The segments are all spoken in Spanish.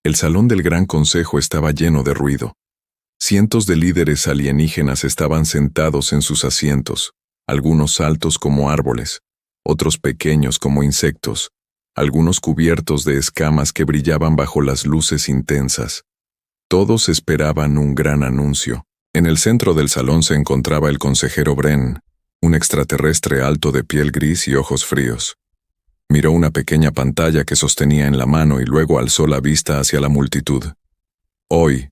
El salón del Gran Consejo estaba lleno de ruido. Cientos de líderes alienígenas estaban sentados en sus asientos, algunos altos como árboles, otros pequeños como insectos, algunos cubiertos de escamas que brillaban bajo las luces intensas. Todos esperaban un gran anuncio. En el centro del salón se encontraba el consejero Bren, un extraterrestre alto de piel gris y ojos fríos. Miró una pequeña pantalla que sostenía en la mano y luego alzó la vista hacia la multitud. «Hoy»,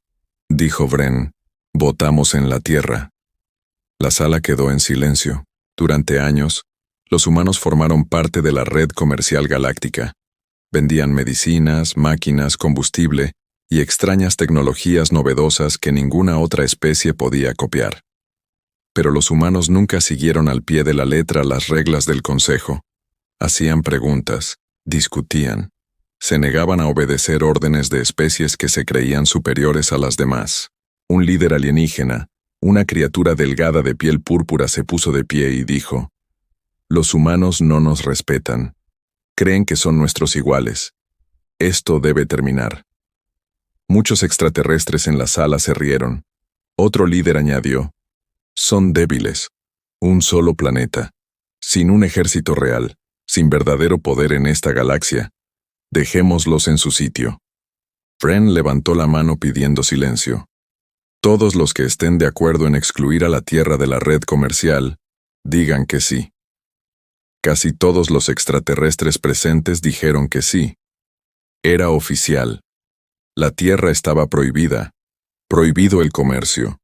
dijo Bren, «votamos en la Tierra». La sala quedó en silencio. Durante años, los humanos formaron parte de la red comercial galáctica. Vendían medicinas, máquinas, combustible y extrañas tecnologías novedosas que ninguna otra especie podía copiar. Pero los humanos nunca siguieron al pie de la letra las reglas del Consejo. Hacían preguntas, discutían, se negaban a obedecer órdenes de especies que se creían superiores a las demás. Un líder alienígena, una criatura delgada de piel púrpura, se puso de pie y dijo: «Los humanos no nos respetan. Creen que son nuestros iguales. Esto debe terminar». Muchos extraterrestres en la sala se rieron. Otro líder añadió: «Son débiles. Un solo planeta. Sin un ejército real. Sin verdadero poder en esta galaxia. Dejémoslos en su sitio». Bren levantó la mano pidiendo silencio. «Todos los que estén de acuerdo en excluir a la Tierra de la red comercial, digan que sí». Casi todos los extraterrestres presentes dijeron que sí. Era oficial. La Tierra estaba prohibida. Prohibido el comercio.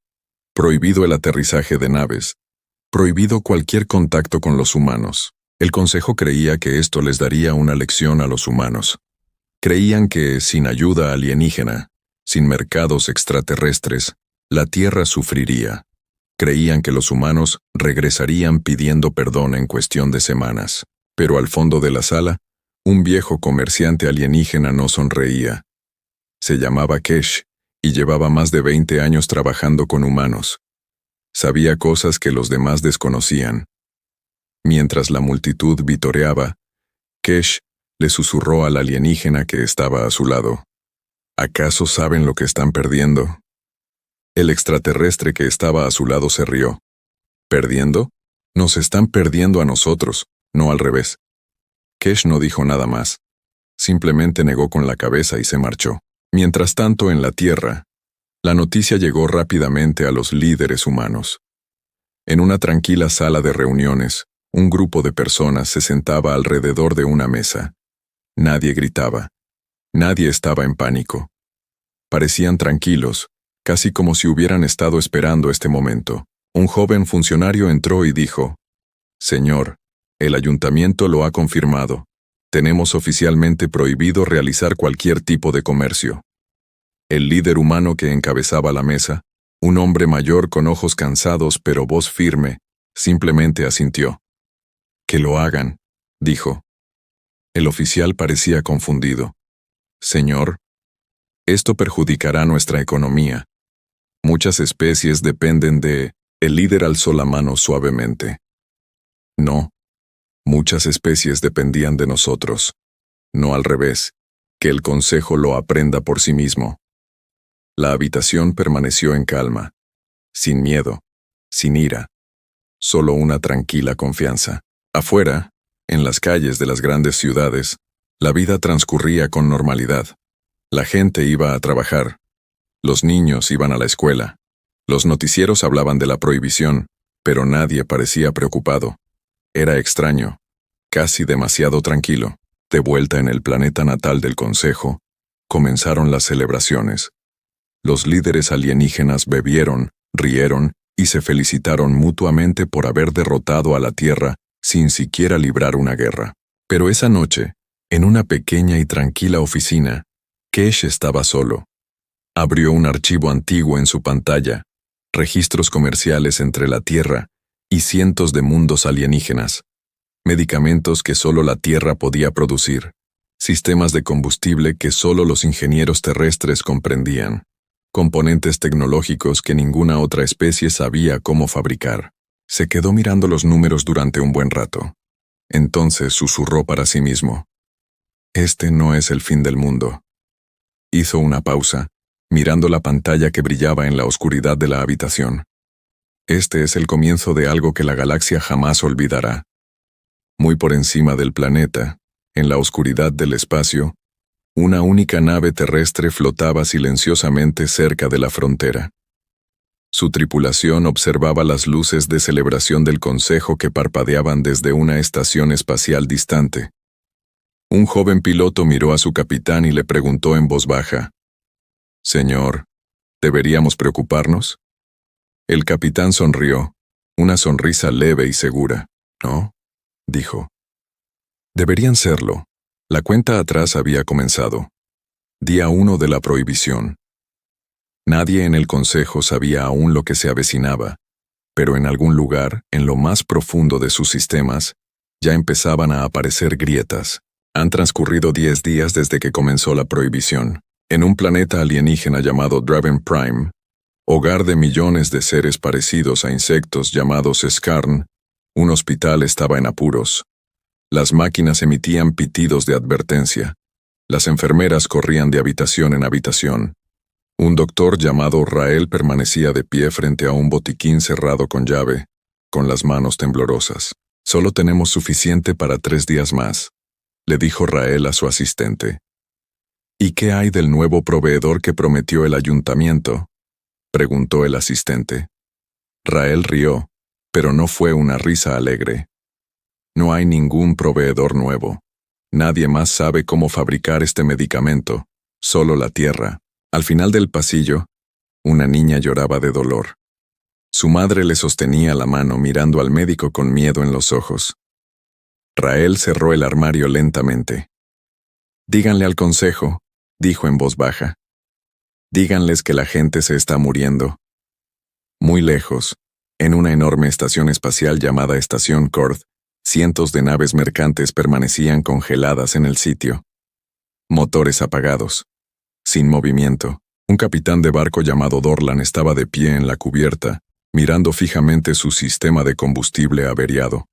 Prohibido el aterrizaje de naves. Prohibido cualquier contacto con los humanos. El Consejo creía que esto les daría una lección a los humanos. Creían que, sin ayuda alienígena, sin mercados extraterrestres, la Tierra sufriría. Creían que los humanos regresarían pidiendo perdón en cuestión de semanas. Pero al fondo de la sala, un viejo comerciante alienígena no sonreía. Se llamaba Kesh y llevaba más de 20 años trabajando con humanos. Sabía cosas que los demás desconocían. Mientras la multitud vitoreaba, Kesh le susurró al alienígena que estaba a su lado: «¿Acaso saben lo que están perdiendo?». El extraterrestre que estaba a su lado se rió. «¿Perdiendo? Nos están perdiendo a nosotros, no al revés». Kesh no dijo nada más. Simplemente negó con la cabeza y se marchó. Mientras tanto, en la Tierra, la noticia llegó rápidamente a los líderes humanos. En una tranquila sala de reuniones, un grupo de personas se sentaba alrededor de una mesa. Nadie gritaba. Nadie estaba en pánico. Parecían tranquilos, casi como si hubieran estado esperando este momento. Un joven funcionario entró y dijo: «Señor, el ayuntamiento lo ha confirmado. Tenemos oficialmente prohibido realizar cualquier tipo de comercio». El líder humano que encabezaba la mesa, un hombre mayor con ojos cansados pero voz firme, simplemente asintió. «Que lo hagan», dijo. El oficial parecía confundido. «Señor, esto perjudicará nuestra economía. Muchas especies dependen de...». El líder alzó la mano suavemente. «No, muchas especies dependían de nosotros. No al revés, que el Consejo lo aprenda por sí mismo». La habitación permaneció en calma, sin miedo, sin ira, solo una tranquila confianza. Afuera, en las calles de las grandes ciudades, la vida transcurría con normalidad. La gente iba a trabajar. Los niños iban a la escuela. Los noticieros hablaban de la prohibición, pero nadie parecía preocupado. Era extraño, casi demasiado tranquilo. De vuelta en el planeta natal del Consejo, comenzaron las celebraciones. Los líderes alienígenas bebieron, rieron y se felicitaron mutuamente por haber derrotado a la Tierra sin siquiera librar una guerra. Pero esa noche, en una pequeña y tranquila oficina, Kesh estaba solo. Abrió un archivo antiguo en su pantalla, registros comerciales entre la Tierra y cientos de mundos alienígenas, medicamentos que solo la Tierra podía producir, sistemas de combustible que solo los ingenieros terrestres comprendían, componentes tecnológicos que ninguna otra especie sabía cómo fabricar. Se quedó mirando los números durante un buen rato. Entonces susurró para sí mismo: «Este no es el fin del mundo. Hizo una pausa, mirando la pantalla que brillaba en la oscuridad de la habitación. Este es el comienzo de algo que la galaxia jamás olvidará. Muy por encima del planeta, en la oscuridad del espacio, una única nave terrestre flotaba silenciosamente cerca de la frontera. Su tripulación observaba las luces de celebración del Consejo que parpadeaban desde una estación espacial distante. Un joven piloto miró a su capitán y le preguntó en voz baja: «Señor, ¿deberíamos preocuparnos?». El capitán sonrió, una sonrisa leve y segura. «No», dijo. «Deberían serlo». La cuenta atrás había comenzado. Día 1 de la prohibición. Nadie en el Consejo sabía aún lo que se avecinaba, pero en algún lugar, en lo más profundo de sus sistemas, ya empezaban a aparecer grietas. Han transcurrido 10 días desde que comenzó la prohibición. En un planeta alienígena llamado Draven Prime, hogar de millones de seres parecidos a insectos llamados Skarn, un hospital estaba en apuros. Las máquinas emitían pitidos de advertencia. Las enfermeras corrían de habitación en habitación. Un doctor llamado Rael permanecía de pie frente a un botiquín cerrado con llave, con las manos temblorosas. «Solo tenemos suficiente para 3 días más», le dijo Rael a su asistente. «¿Y qué hay del nuevo proveedor que prometió el ayuntamiento?», preguntó el asistente. Rael rió, pero no fue una risa alegre. «No hay ningún proveedor nuevo. Nadie más sabe cómo fabricar este medicamento, solo la Tierra». Al final del pasillo, una niña lloraba de dolor. Su madre le sostenía la mano mirando al médico con miedo en los ojos. Rael cerró el armario lentamente. «Díganle al consejo», dijo en voz baja. «Díganles que la gente se está muriendo». Muy lejos, en una enorme estación espacial llamada Estación Kord, cientos de naves mercantes permanecían congeladas en el sitio. Motores apagados. Sin movimiento, un capitán de barco llamado Dorlan estaba de pie en la cubierta, mirando fijamente su sistema de combustible averiado.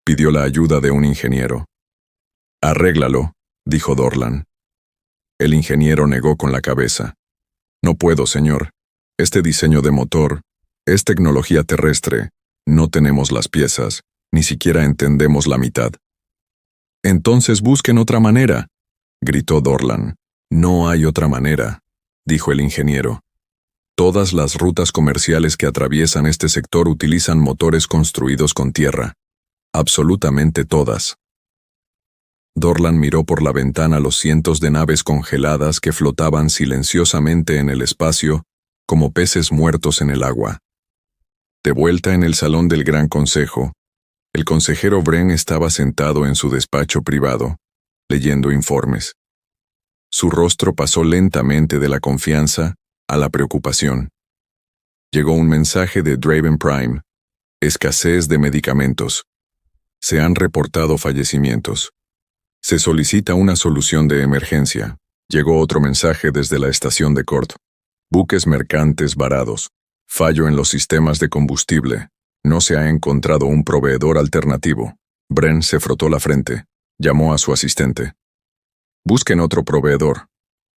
Pidió la ayuda de un ingeniero. «Arréglalo», dijo Dorlan. El ingeniero negó con la cabeza. «No puedo, señor. Este diseño de motor es tecnología terrestre. No tenemos las piezas, ni siquiera entendemos la mitad». «Entonces busquen otra manera», gritó Dorlan. «No hay otra manera», dijo el ingeniero. «Todas las rutas comerciales que atraviesan este sector utilizan motores construidos con tierra. Absolutamente todas». Dorlan miró por la ventana los cientos de naves congeladas que flotaban silenciosamente en el espacio, como peces muertos en el agua. De vuelta en el salón del Gran Consejo, el consejero Bren estaba sentado en su despacho privado, leyendo informes. Su rostro pasó lentamente de la confianza a la preocupación. Llegó un mensaje de Draven Prime. Escasez de medicamentos. Se han reportado fallecimientos. Se solicita una solución de emergencia. Llegó otro mensaje desde la estación de Kord. Buques mercantes varados. Fallo en los sistemas de combustible. No se ha encontrado un proveedor alternativo. Bren se frotó la frente. Llamó a su asistente. «Busquen otro proveedor»,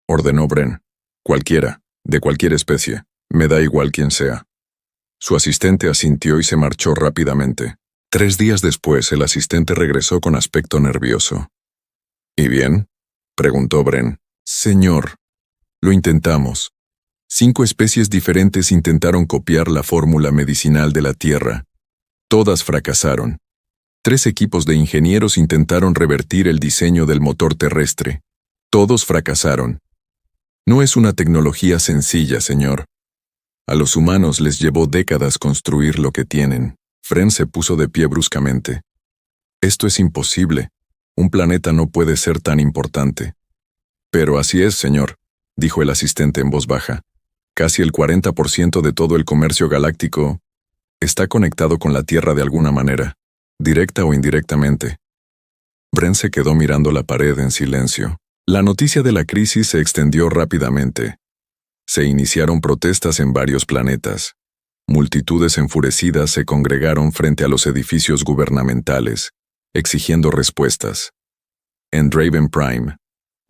ordenó Bren. «Cualquiera, de cualquier especie, me da igual quién sea». Su asistente asintió y se marchó rápidamente. 3 días después, el asistente regresó con aspecto nervioso. «¿Y bien?», preguntó Bren. «Señor, lo intentamos. 5 especies diferentes intentaron copiar la fórmula medicinal de la Tierra. Todas fracasaron. 3 equipos de ingenieros intentaron revertir el diseño del motor terrestre. Todos fracasaron. No es una tecnología sencilla, señor. A los humanos les llevó décadas construir lo que tienen». Bren se puso de pie bruscamente. «Esto es imposible. Un planeta no puede ser tan importante». «Pero así es, señor», dijo el asistente en voz baja. «Casi el 40% de todo el comercio galáctico está conectado con la Tierra de alguna manera, directa o indirectamente». Bren se quedó mirando la pared en silencio. La noticia de la crisis se extendió rápidamente. Se iniciaron protestas en varios planetas. Multitudes enfurecidas se congregaron frente a los edificios gubernamentales, exigiendo respuestas. En Draven Prime,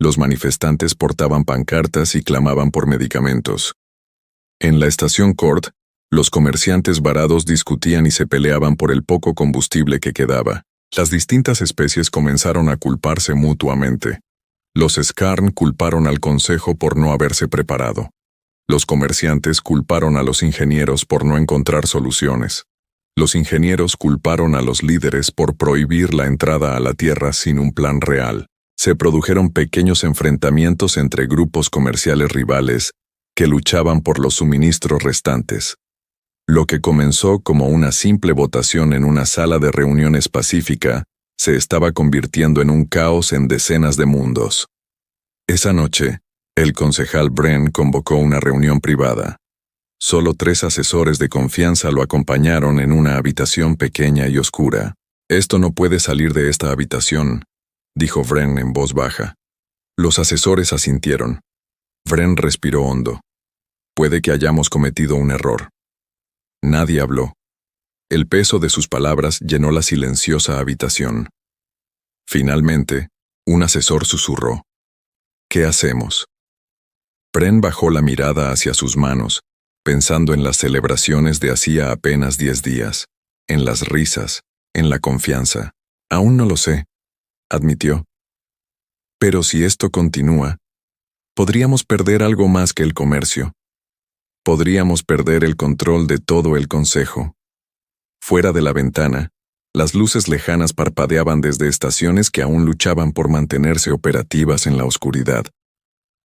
Los manifestantes portaban pancartas y clamaban por medicamentos. En la estación Court, los comerciantes varados discutían y se peleaban por el poco combustible que quedaba. Las distintas especies comenzaron a culparse mutuamente. Los Scarn culparon al Consejo por no haberse preparado. Los comerciantes culparon a los ingenieros por no encontrar soluciones. Los ingenieros culparon a los líderes por prohibir la entrada a la Tierra sin un plan real. Se produjeron pequeños enfrentamientos entre grupos comerciales rivales que luchaban por los suministros restantes. Lo que comenzó como una simple votación en una sala de reuniones pacífica se estaba convirtiendo en un caos en decenas de mundos. Esa noche, el concejal Bren convocó una reunión privada. Solo 3 asesores de confianza lo acompañaron en una habitación pequeña y oscura. «Esto no puede salir de esta habitación», dijo Bren en voz baja. Los asesores asintieron. Bren respiró hondo. «Puede que hayamos cometido un error». Nadie habló. El peso de sus palabras llenó la silenciosa habitación. Finalmente, un asesor susurró. «¿Qué hacemos?». Bren bajó la mirada hacia sus manos, pensando en las celebraciones de hacía apenas 10 días, en las risas, en la confianza. «Aún no lo sé», admitió. «Pero si esto continúa, podríamos perder algo más que el comercio. Podríamos perder el control de todo el Consejo». Fuera de la ventana, las luces lejanas parpadeaban desde estaciones que aún luchaban por mantenerse operativas en la oscuridad.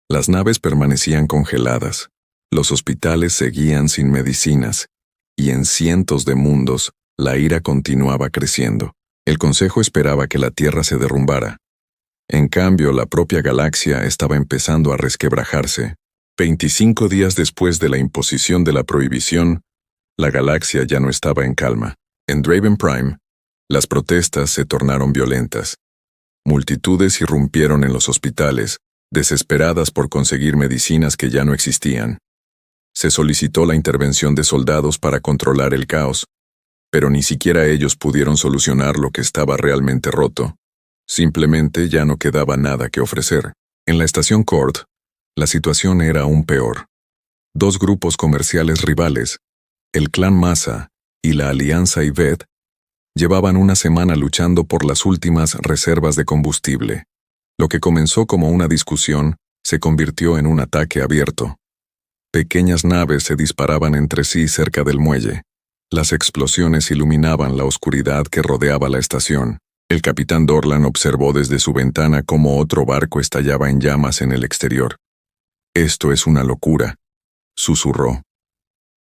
Las naves permanecían congeladas, los hospitales seguían sin medicinas, y en cientos de mundos la ira continuaba creciendo. El Consejo esperaba que la Tierra se derrumbara. En cambio, la propia galaxia estaba empezando a resquebrajarse. 25 días después de la imposición de la prohibición, la galaxia ya no estaba en calma. En Draven Prime, las protestas se tornaron violentas. Multitudes irrumpieron en los hospitales, desesperadas por conseguir medicinas que ya no existían. Se solicitó la intervención de soldados para controlar el caos, pero ni siquiera ellos pudieron solucionar lo que estaba realmente roto. Simplemente ya no quedaba nada que ofrecer. En la estación Court, la situación era aún peor. 2 grupos comerciales rivales, el clan Massa y la Alianza Yvette, llevaban una semana luchando por las últimas reservas de combustible. Lo que comenzó como una discusión se convirtió en un ataque abierto. Pequeñas naves se disparaban entre sí cerca del muelle. Las explosiones iluminaban la oscuridad que rodeaba la estación. El capitán Dorlan observó desde su ventana cómo otro barco estallaba en llamas en el exterior. «Esto es una locura», susurró.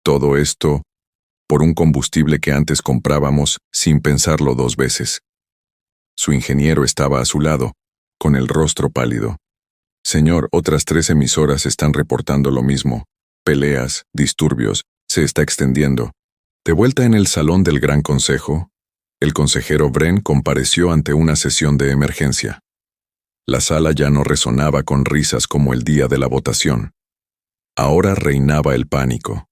«Todo esto por un combustible que antes comprábamos sin pensarlo 2 veces». Su ingeniero estaba a su lado, con el rostro pálido. «Señor, otras 3 emisoras están reportando lo mismo. Peleas, disturbios, se está extendiendo». De vuelta en el salón del Gran Consejo, el consejero Bren compareció ante una sesión de emergencia. La sala ya no resonaba con risas como el día de la votación. Ahora reinaba el pánico.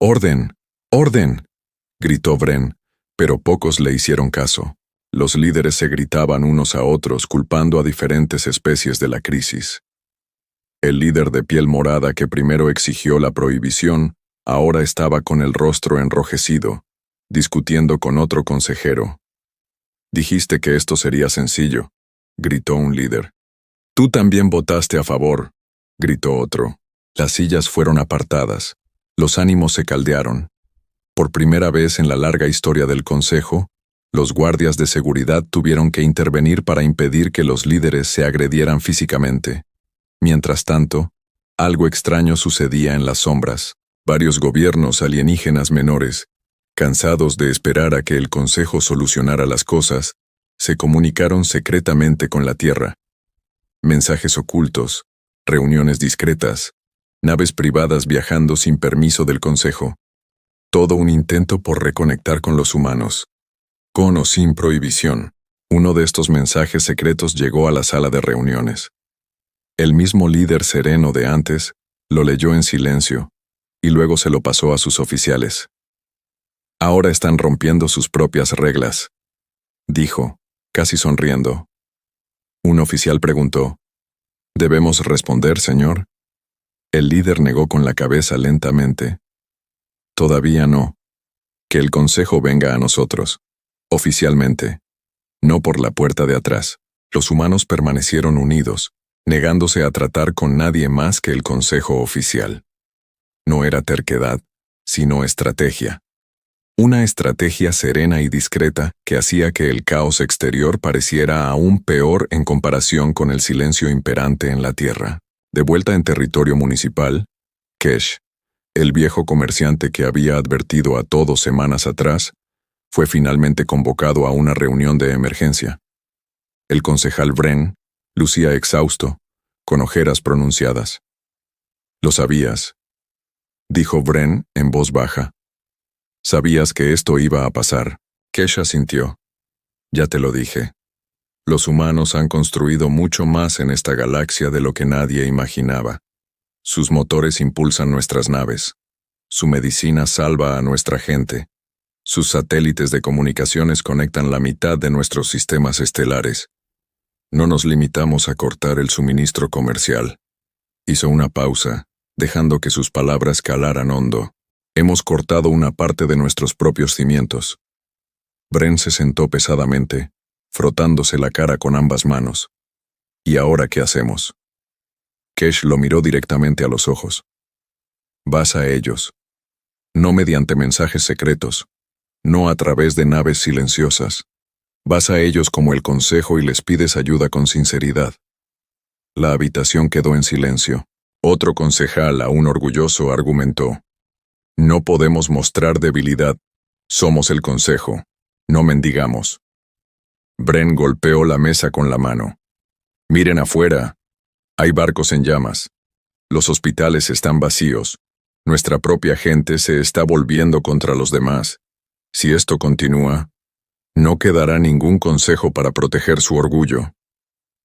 «¡Orden! ¡Orden!», gritó Bren, pero pocos le hicieron caso. Los líderes se gritaban unos a otros culpando a diferentes especies de la crisis. El líder de piel morada que primero exigió la prohibición, ahora estaba con el rostro enrojecido, discutiendo con otro consejero. «Dijiste que esto sería sencillo», gritó un líder. «Tú también votaste a favor», gritó otro. Las sillas fueron apartadas. Los ánimos se caldearon. Por primera vez en la larga historia del Consejo, los guardias de seguridad tuvieron que intervenir para impedir que los líderes se agredieran físicamente. Mientras tanto, algo extraño sucedía en las sombras. Varios gobiernos alienígenas menores, cansados de esperar a que el Consejo solucionara las cosas, se comunicaron secretamente con la Tierra. Mensajes ocultos, reuniones discretas, naves privadas viajando sin permiso del Consejo. Todo un intento por reconectar con los humanos. Con o sin prohibición, uno de estos mensajes secretos llegó a la sala de reuniones. El mismo líder sereno de antes lo leyó en silencio, y luego se lo pasó a sus oficiales. «Ahora están rompiendo sus propias reglas», dijo, casi sonriendo. Un oficial preguntó, Debemos responder, señor. El líder negó con la cabeza lentamente. Todavía no. Que el consejo venga a nosotros. Oficialmente. No por la puerta de atrás. Los humanos permanecieron unidos, negándose a tratar con nadie más que el consejo oficial. No era terquedad, sino estrategia. Una estrategia serena y discreta que hacía que el caos exterior pareciera aún peor en comparación con el silencio imperante en la tierra. De vuelta en territorio municipal, Kesh, el viejo comerciante que había advertido a todos semanas atrás, fue finalmente convocado a una reunión de emergencia. El concejal Bren lucía exhausto, con ojeras pronunciadas. «Lo sabías», dijo Bren en voz baja. «Sabías que esto iba a pasar». Kesh asintió. «Ya te lo dije. Los humanos han construido mucho más en esta galaxia de lo que nadie imaginaba. Sus motores impulsan nuestras naves. Su medicina salva a nuestra gente. Sus satélites de comunicaciones conectan la mitad de nuestros sistemas estelares. No nos limitamos a cortar el suministro comercial». Hizo una pausa, dejando que sus palabras calaran hondo. «Hemos cortado una parte de nuestros propios cimientos». Bren se sentó pesadamente, frotándose la cara con ambas manos. «¿Y ahora qué hacemos?» Kesh lo miró directamente a los ojos. «Vas a ellos. No mediante mensajes secretos, no a través de naves silenciosas. Vas a ellos como el consejo y les pides ayuda con sinceridad». La habitación quedó en silencio. Otro concejal, aún orgulloso, argumentó. «No podemos mostrar debilidad. Somos el consejo. No mendigamos». Bren golpeó la mesa con la mano. «Miren afuera. Hay barcos en llamas. Los hospitales están vacíos. Nuestra propia gente se está volviendo contra los demás. Si esto continúa, no quedará ningún consejo para proteger su orgullo».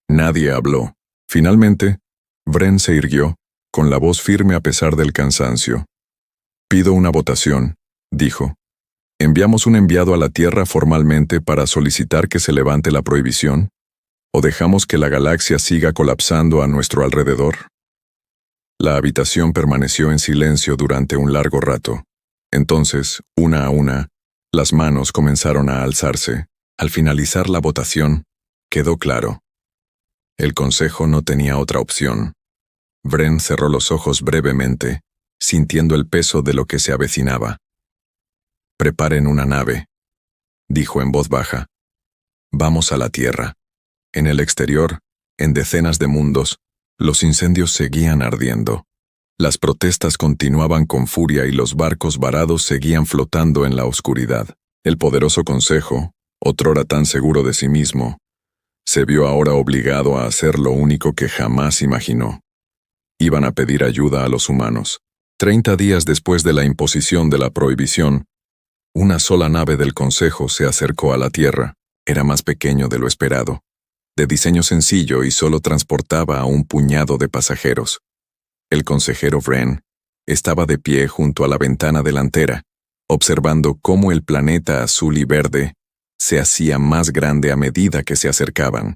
Nadie habló. Finalmente, Bren se irguió, con la voz firme a pesar del cansancio. «Pido una votación», dijo. «¿Enviamos un enviado a la Tierra formalmente para solicitar que se levante la prohibición? ¿O dejamos que la galaxia siga colapsando a nuestro alrededor?» La habitación permaneció en silencio durante un largo rato. Entonces, una a una, las manos comenzaron a alzarse. Al finalizar la votación, quedó claro. El consejo no tenía otra opción. Bren cerró los ojos brevemente, sintiendo el peso de lo que se avecinaba. «Preparen una nave», dijo en voz baja. «Vamos a la Tierra». En el exterior, en decenas de mundos, los incendios seguían ardiendo. Las protestas continuaban con furia y los barcos varados seguían flotando en la oscuridad. El poderoso consejo, otrora tan seguro de sí mismo, se vio ahora obligado a hacer lo único que jamás imaginó. Iban a pedir ayuda a los humanos. 30 días después de la imposición de la prohibición, una sola nave del Consejo se acercó a la Tierra. Era más pequeño de lo esperado, de diseño sencillo y solo transportaba a un puñado de pasajeros. El consejero Bren estaba de pie junto a la ventana delantera, observando cómo el planeta azul y verde se hacía más grande a medida que se acercaban.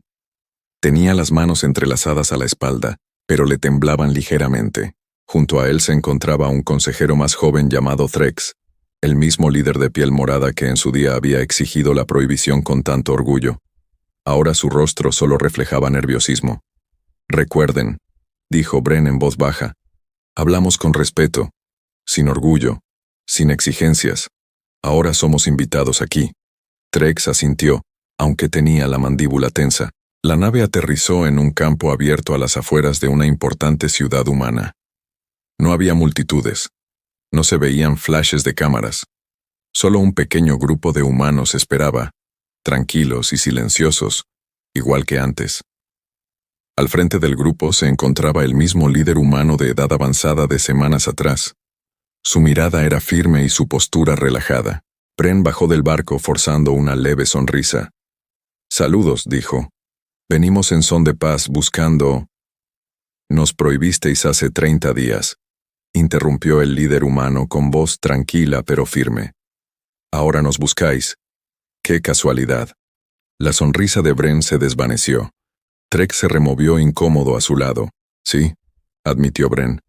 Tenía las manos entrelazadas a la espalda, pero le temblaban ligeramente. Junto a él se encontraba un consejero más joven llamado Threx, el mismo líder de piel morada que en su día había exigido la prohibición con tanto orgullo. Ahora su rostro solo reflejaba nerviosismo. «Recuerden», dijo Bren en voz baja, «hablamos con respeto, sin orgullo, sin exigencias. Ahora somos invitados aquí». Threx asintió, aunque tenía la mandíbula tensa. La nave aterrizó en un campo abierto a las afueras de una importante ciudad humana. No había multitudes. No se veían flashes de cámaras. Solo un pequeño grupo de humanos esperaba, tranquilos y silenciosos, igual que antes. Al frente del grupo se encontraba el mismo líder humano de edad avanzada de semanas atrás. Su mirada era firme y su postura relajada. Bren bajó del barco forzando una leve sonrisa. «Saludos», dijo. «Venimos en son de paz buscando...» «Nos prohibisteis hace 30 días», interrumpió el líder humano con voz tranquila pero firme. «Ahora nos buscáis. ¡Qué casualidad!». La sonrisa de Bren se desvaneció. Trek se removió incómodo a su lado. Sí, admitió Bren.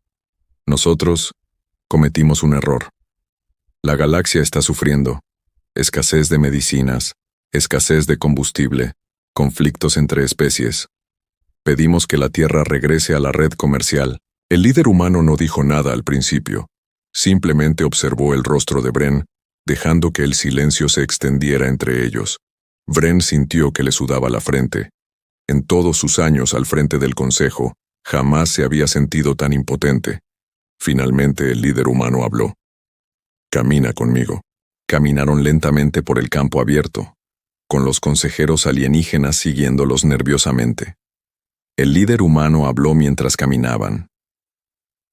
Nosotros cometimos un error. La galaxia está sufriendo. Escasez de medicinas, escasez de combustible, conflictos entre especies. Pedimos que la Tierra regrese a la red comercial. El líder humano no dijo nada al principio. Simplemente observó el rostro de Bren, dejando que el silencio se extendiera entre ellos. Bren sintió que le sudaba la frente. En todos sus años al frente del Consejo, jamás se había sentido tan impotente. Finalmente el líder humano habló. Camina conmigo. Caminaron lentamente por el campo abierto, con los consejeros alienígenas siguiéndolos nerviosamente. El líder humano habló mientras caminaban.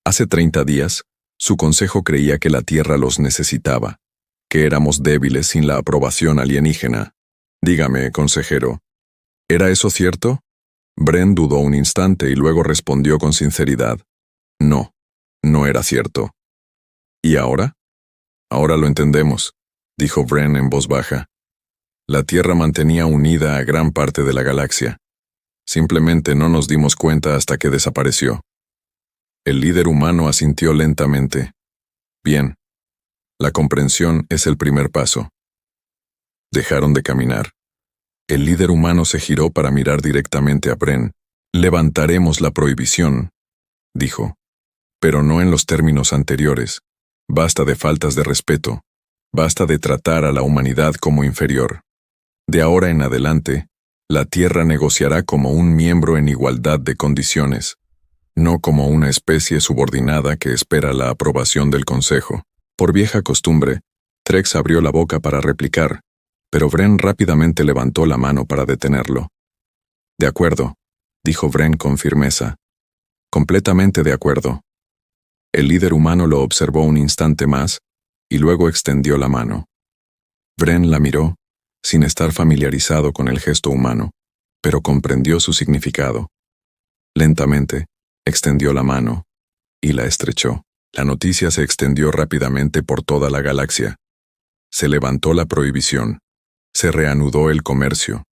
Hace 30 días, su consejo creía que la Tierra los necesitaba, que éramos débiles sin la aprobación alienígena. Dígame, consejero, ¿era eso cierto? Bren dudó un instante y luego respondió con sinceridad. No, no era cierto. ¿Y ahora? Ahora lo entendemos, dijo Bren en voz baja. La Tierra mantenía unida a gran parte de la galaxia. Simplemente no nos dimos cuenta hasta que desapareció. El líder humano asintió lentamente. Bien. La comprensión es el primer paso. Dejaron de caminar. El líder humano se giró para mirar directamente a Bren. Levantaremos la prohibición, dijo. Pero no en los términos anteriores. Basta de faltas de respeto. Basta de tratar a la humanidad como inferior. De ahora en adelante, la Tierra negociará como un miembro en igualdad de condiciones, no como una especie subordinada que espera la aprobación del Consejo. Por vieja costumbre, Trex abrió la boca para replicar, pero Bren rápidamente levantó la mano para detenerlo. De acuerdo, dijo Bren con firmeza. Completamente de acuerdo. El líder humano lo observó un instante más, y luego extendió la mano. Bren la miró, sin estar familiarizado con el gesto humano, pero comprendió su significado. Lentamente, extendió la mano, y la estrechó. La noticia se extendió rápidamente por toda la galaxia. Se levantó la prohibición. Se reanudó el comercio.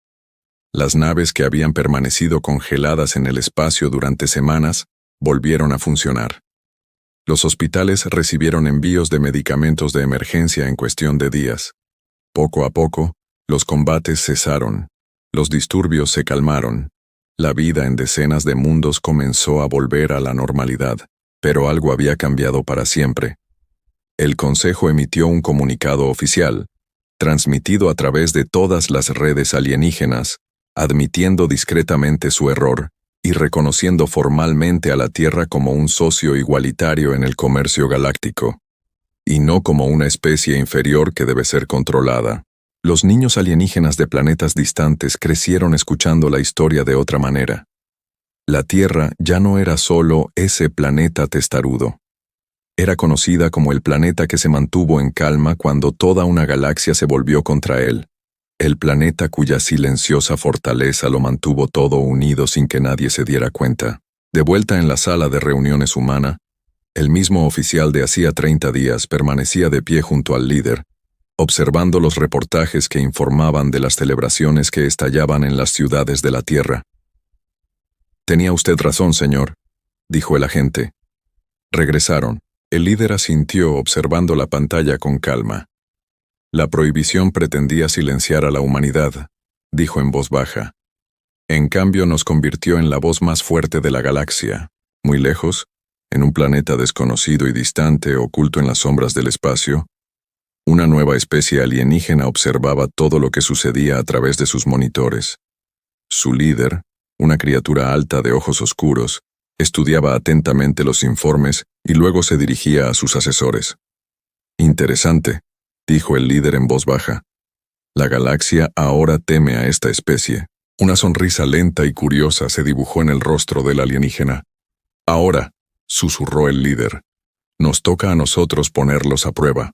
Las naves que habían permanecido congeladas en el espacio durante semanas volvieron a funcionar. Los hospitales recibieron envíos de medicamentos de emergencia en cuestión de días. Poco a poco, los combates cesaron. Los disturbios se calmaron. La vida en decenas de mundos comenzó a volver a la normalidad, pero algo había cambiado para siempre. El Consejo emitió un comunicado oficial, transmitido a través de todas las redes alienígenas, admitiendo discretamente su error y reconociendo formalmente a la Tierra como un socio igualitario en el comercio galáctico, y no como una especie inferior que debe ser controlada. Los niños alienígenas de planetas distantes crecieron escuchando la historia de otra manera. La Tierra ya no era solo ese planeta testarudo. Era conocida como el planeta que se mantuvo en calma cuando toda una galaxia se volvió contra él. El planeta cuya silenciosa fortaleza lo mantuvo todo unido sin que nadie se diera cuenta. De vuelta en la sala de reuniones humana, el mismo oficial de hacía 30 días permanecía de pie junto al líder, observando los reportajes que informaban de las celebraciones que estallaban en las ciudades de la Tierra. «Tenía usted razón, señor», dijo el agente. Regresaron. El líder asintió observando la pantalla con calma. «La prohibición pretendía silenciar a la humanidad», dijo en voz baja. «En cambio nos convirtió en la voz más fuerte de la galaxia. Muy lejos, en un planeta desconocido y distante oculto en las sombras del espacio, una nueva especie alienígena observaba todo lo que sucedía a través de sus monitores. Su líder, una criatura alta de ojos oscuros, estudiaba atentamente los informes y luego se dirigía a sus asesores. «Interesante», dijo el líder en voz baja. «La galaxia ahora teme a esta especie». Una sonrisa lenta y curiosa se dibujó en el rostro del alienígena. «Ahora», susurró el líder, «nos toca a nosotros ponerlos a prueba».